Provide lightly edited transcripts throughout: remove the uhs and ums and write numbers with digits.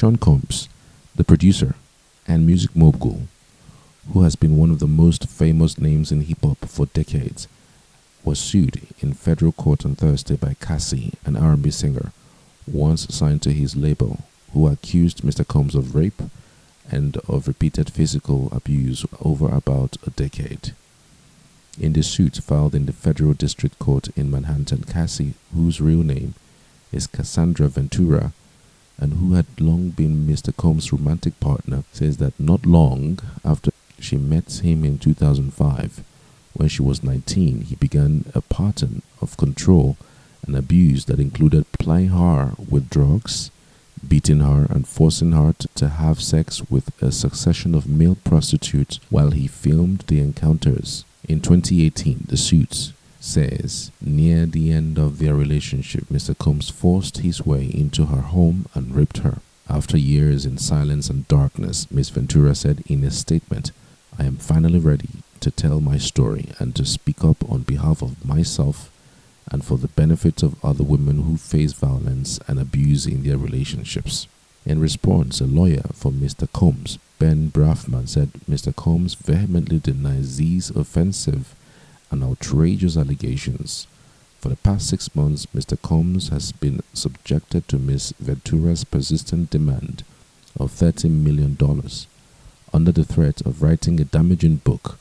Sean Combs, the producer and music mogul, who has been one of the most famous names in hip-hop for decades, was sued in federal court on Thursday by Cassie, an R&B singer, once signed to his label, who accused Mr. Combs of rape and of repeated physical abuse over about a decade. In the suit filed in the Federal District Court in Manhattan, Cassie, whose real name is Casandra Ventura, and who had long been Mr. Combs' romantic partner, says that not long after she met him in 2005, when she was 19, he began a pattern of control and abuse that included plying her with drugs, beating her, and forcing her to have sex with a succession of male prostitutes while he filmed the encounters. In 2018, the suit says near the end of their relationship, Mr. Combs forced his way into her home and raped her. After years in silence and darkness, Ms. Ventura said in a statement, "I am finally ready to tell my story and to speak up on behalf of myself and for the benefit of other women who face violence and abuse in their relationships." In response, a lawyer for Mr. Combs, Ben Brafman, said Mr. Combs vehemently denies these offensive and outrageous allegations. For the past 6 months, Mr. Combs has been subjected to Ms. Ventura's persistent demand of $30 million under the threat of writing a damaging book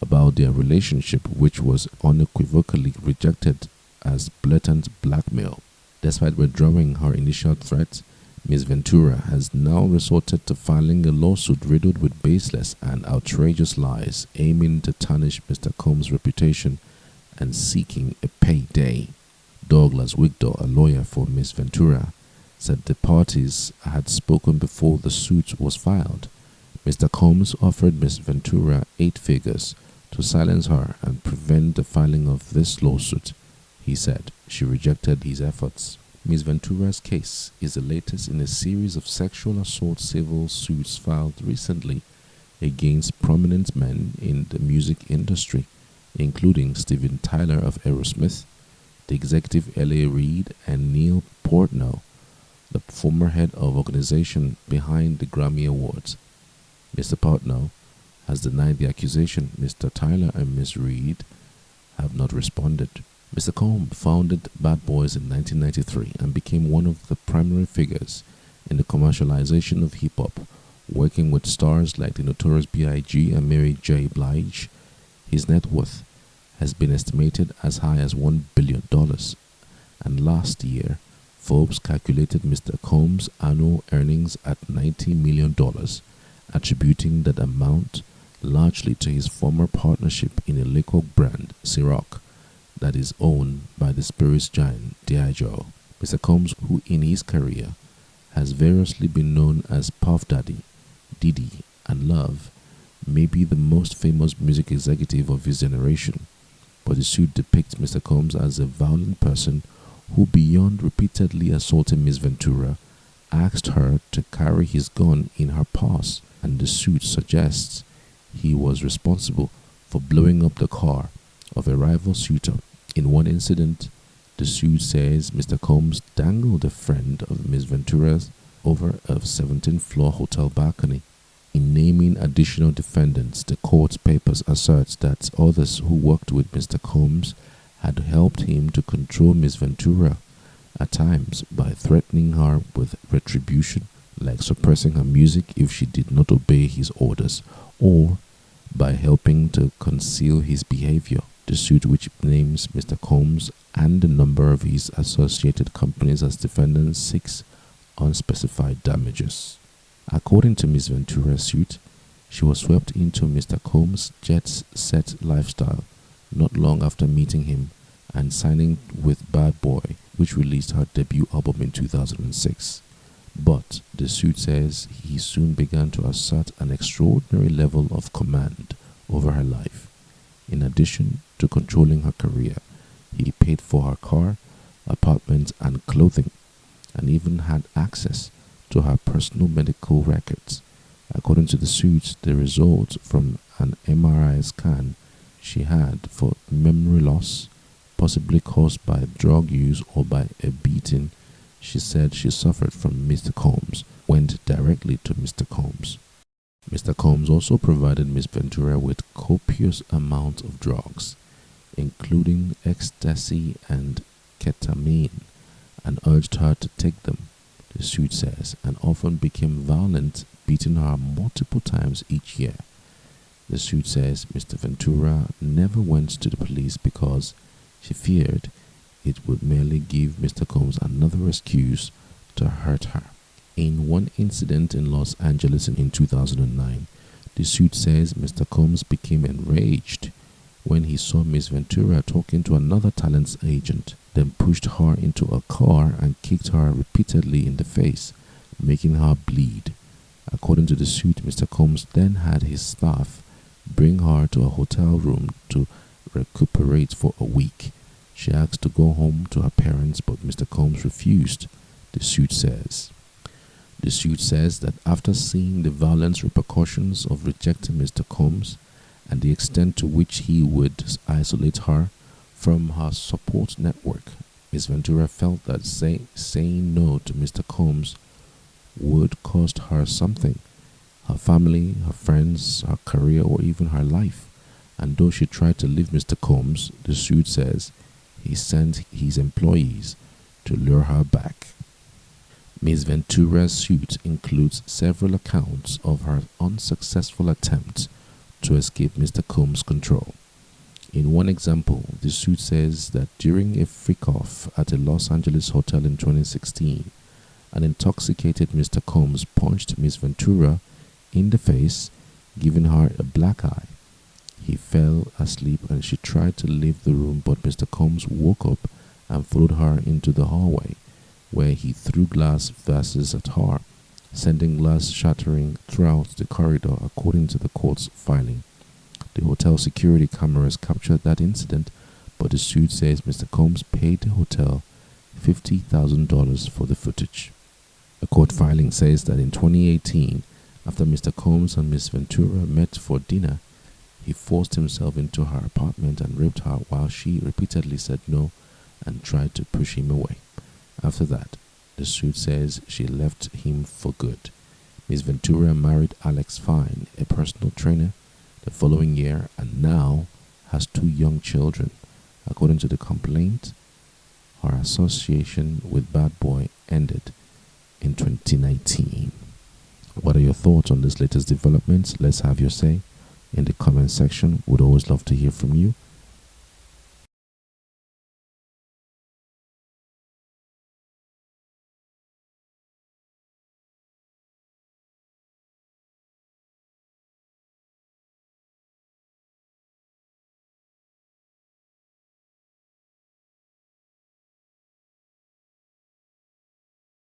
about their relationship, which was unequivocally rejected as blatant blackmail. Despite withdrawing her initial threat, Ms. Ventura has now resorted to filing a lawsuit riddled with baseless and outrageous lies, aiming to tarnish Mr. Combs' reputation and seeking a payday. Douglas Wigdor, a lawyer for Ms. Ventura, said the parties had spoken before the suit was filed. Mr. Combs offered Ms. Ventura 8 figures to silence her and prevent the filing of this lawsuit. He said she rejected his efforts. Ms. Ventura's case is the latest in a series of sexual assault civil suits filed recently against prominent men in the music industry, including Steven Tyler of Aerosmith, the executive L.A. Reid, and Neil Portnow, the former head of organization behind the Grammy Awards. Mr. Portnow has denied the accusation. Mr. Tyler and Ms. Reid have not responded. Mr. Combs founded Bad Boys in 1993 and became one of the primary figures in the commercialization of hip-hop, working with stars like the Notorious B.I.G. and Mary J. Blige. His net worth has been estimated as high as $1 billion, and last year, Forbes calculated Mr. Combs' annual earnings at $90 million, attributing that amount largely to his former partnership in a liquor brand, Ciroc, that is owned by the spirits giant Diageo. Mr. Combs, who in his career has variously been known as Puff Daddy, Diddy, and Love, may be the most famous music executive of his generation, but the suit depicts Mr. Combs as a violent person who, beyond repeatedly assaulting Ms. Ventura, asked her to carry his gun in her purse, and the suit suggests he was responsible for blowing up the car of a rival suitor. In one incident, the suit says Mr. Combs dangled a friend of Ms. Ventura's over a 17th-floor hotel balcony. In naming additional defendants, the court papers assert that others who worked with Mr. Combs had helped him to control Ms. Ventura, at times by threatening her with retribution, like suppressing her music if she did not obey his orders, or by helping to conceal his behavior. The suit, which names Mr. Combs and a number of his associated companies as defendants, seeks unspecified damages. According to Ms. Ventura's suit, she was swept into Mr. Combs' jet-set lifestyle not long after meeting him and signing with Bad Boy, which released her debut album in 2006. But the suit says he soon began to assert an extraordinary level of command over her life. In addition to controlling her career, he paid for her car, apartment, and clothing, and even had access to her personal medical records. According to the suit, the result from an MRI scan she had for memory loss, possibly caused by drug use or by a beating she said she suffered from Mr. Combs, went down. directly to Mr. Combs. Mr. Combs also provided Miss Ventura with copious amounts of drugs, including ecstasy and ketamine, and urged her to take them, the suit says, and often became violent, beating her multiple times each year. The suit says Mr. Ventura never went to the police because she feared it would merely give Mr. Combs another excuse to hurt her. In one incident in Los Angeles in 2009, the suit says Mr. Combs became enraged when he saw Miss Ventura talking to another talent agent, then pushed her into a car and kicked her repeatedly in the face, making her bleed. According to the suit, Mr. Combs then had his staff bring her to a hotel room to recuperate for a week. She asked to go home to her parents, but Mr. Combs refused, the suit says. The suit says that after seeing the violent repercussions of rejecting Mr. Combs and the extent to which he would isolate her from her support network, Ms. Ventura felt that saying no to Mr. Combs would cost her something: her family, her friends, her career, or even her life. And though she tried to leave Mr. Combs, the suit says he sent his employees to lure her back. Ms. Ventura's suit includes several accounts of her unsuccessful attempts to escape Mr. Combs' control. In one example, the suit says that during a freak-off at a Los Angeles hotel in 2016, an intoxicated Mr. Combs punched Ms. Ventura in the face, giving her a black eye. He fell asleep and she tried to leave the room, but Mr. Combs woke up and followed her into the hallway, where he threw glass vases at her, sending glass shattering throughout the corridor, according to the court's filing. The hotel security cameras captured that incident, but the suit says Mr. Combs paid the hotel $50,000 for the footage. A court filing says that in 2018, after Mr. Combs and Ms. Ventura met for dinner, he forced himself into her apartment and raped her while she repeatedly said no and tried to push him away. After that, the suit says she left him for good. Ms. Ventura married Alex Fine, a personal trainer, the following year, and now has 2 young children. According to the complaint, her association with Bad Boy ended in 2019. What are your thoughts on this latest developments? Let's have your say in the comment section. Would always love to hear from you.